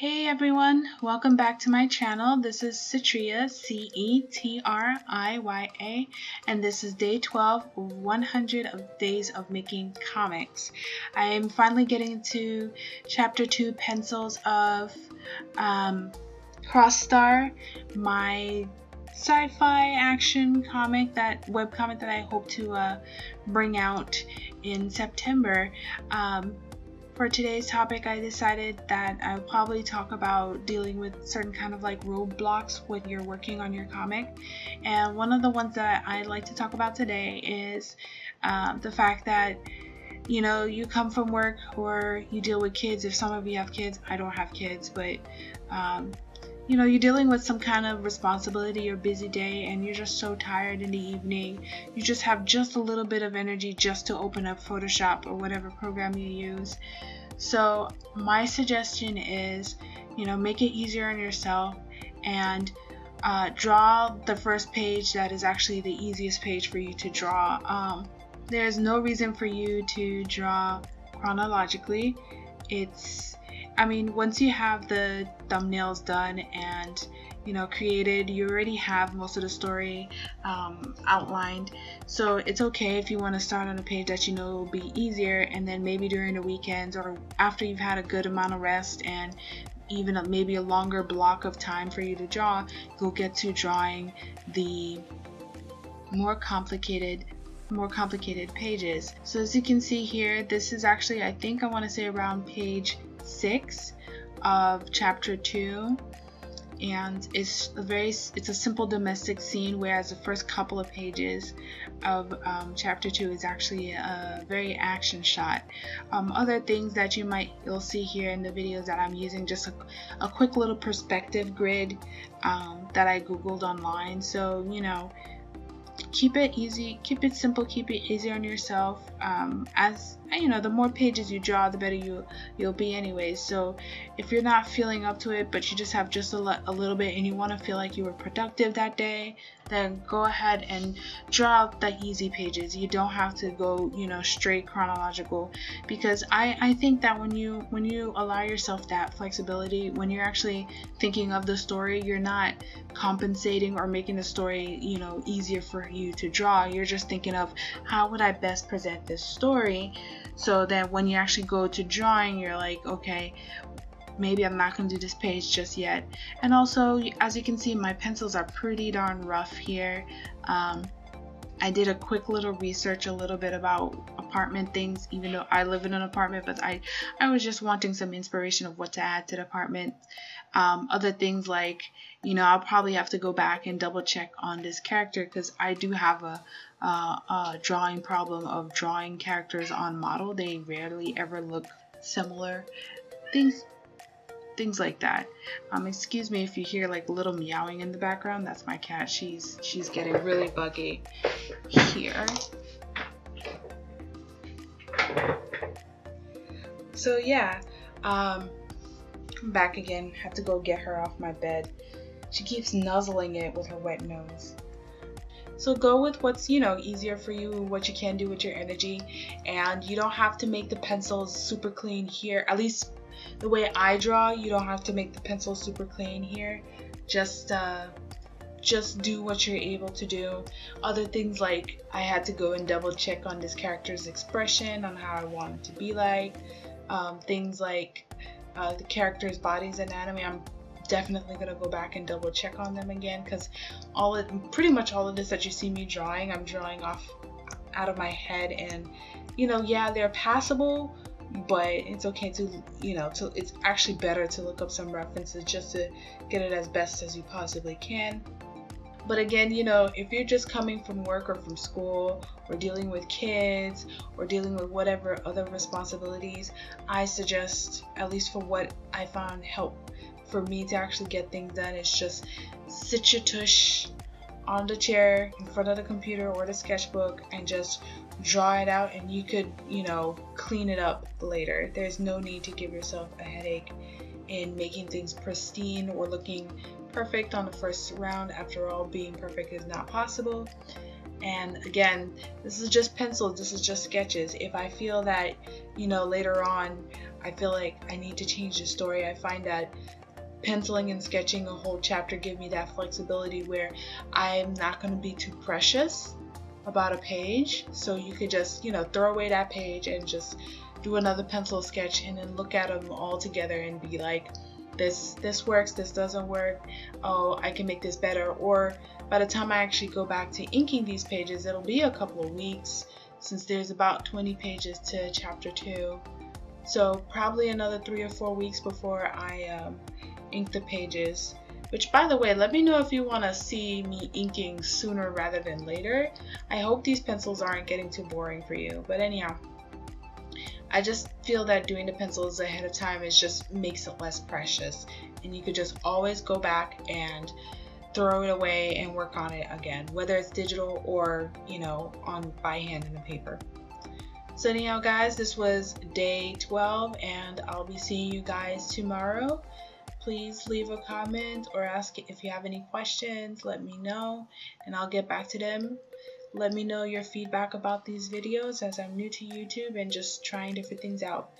Hey everyone, welcome back to my channel. This is Cetriya, Cetriya, and this is day 12, 100 of days of making comics. I am finally getting into chapter 2, Pencils of Cross Star, my sci-fi action comic, that webcomic that I hope to bring out in September. For today's topic, I decided that I would probably talk about dealing with certain kind of like roadblocks when you're working on your comic. And one of the ones that I'd like to talk about today is the fact that, you know, you come from work or you deal with kids. If some of you have kids, I don't have kids, but you know, you're dealing with some kind of responsibility or busy day and you're just so tired in the evening. You just have just a little bit of energy just to open up Photoshop or whatever program you use. So my suggestion is, you know, make it easier on yourself and draw the first page that is actually the easiest page for you to draw. There's no reason for you to draw chronologically. I mean, once you have the thumbnails done and, you know, created, you already have most of the story outlined. So it's okay if you want to start on a page that you know will be easier, and then maybe during the weekends or after you've had a good amount of rest and even maybe a longer block of time for you to draw, you'll get to drawing the more complicated pages. So as you can see here, this is actually, I think I want to say around page 6 of chapter 2, and it's a simple domestic scene, whereas the first couple of pages of chapter 2 is actually a very action shot. Other things that you'll see here in the videos that I'm using, just a quick little perspective grid that I googled online. So, you know, keep it easy, keep it simple, keep it easy on yourself. As you know, the more pages you draw, the better you'll be anyways. So if you're not feeling up to it, but you just have just a little bit and you want to feel like you were productive that day, then go ahead and draw out the easy pages. You don't have to go, you know, straight chronological, because I think that when you allow yourself that flexibility, when you're actually thinking of the story, you're not compensating or making the story, you know, easier for you to draw. You're just thinking of how would I best present this story, so that when you actually go to drawing, you're like, okay, maybe I'm not going to do this page just yet. And also, as you can see, my pencils are pretty darn rough here. I did a quick little research a little bit about apartment things, even though I live in an apartment, but I was just wanting some inspiration of what to add to the apartment. Other things like, you know, I'll probably have to go back and double check on this character, because I do have a drawing problem of drawing characters on model. They rarely ever look similar. Things like that. Excuse me if you hear like a little meowing in the background. That's my cat. She's getting really buggy here. So yeah, I'm back again. Have to go get her off my bed. She keeps nuzzling it with her wet nose. So go with what's, you know, easier for you, what you can do with your energy, and you don't have to make the pencils super clean here. At least the way I draw, you don't have to make the pencils super clean here. Just do what you're able to do. Other things, like I had to go and double check on this character's expression, on how I want it to be like. Things like the character's body's anatomy, I'm definitely gonna go back and double check on them again, because pretty much all of this that you see me drawing, I'm drawing out of my head, and you know, yeah, they're passable, but it's okay to, you know, it's actually better to look up some references just to get it as best as you possibly can. But again, you know, if you're just coming from work or from school or dealing with kids or dealing with whatever other responsibilities, I suggest, at least for what I found help for me to actually get things done, is just sit your tush on the chair in front of the computer or the sketchbook and just draw it out, and you could, you know, clean it up later. There's no need to give yourself a headache in making things pristine or looking perfect on the first round. After all, being perfect is not possible. And again, this is just pencils, this is just sketches. If I feel that, later on, I feel like I need to change the story, I find that penciling and sketching a whole chapter give me that flexibility where I'm not going to be too precious about a page. So you could just, throw away that page and just do another pencil sketch and then look at them all together and be like, this works, this doesn't work, oh, I can make this better. Or by the time I actually go back to inking these pages, it'll be a couple of weeks since there's about 20 pages to chapter 2. So probably another 3 or 4 weeks before I ink the pages. Which, by the way, let me know if you want to see me inking sooner rather than later. I hope these pencils aren't getting too boring for you. But anyhow, I just feel that doing the pencils ahead of time just makes it less precious, and you could just always go back and throw it away and work on it again, whether it's digital or on by hand in the paper. So anyhow guys, this was day 12 and I'll be seeing you guys tomorrow. Please leave a comment or ask if you have any questions, let me know and I'll get back to them. Let me know your feedback about these videos as I'm new to YouTube and just trying different things out.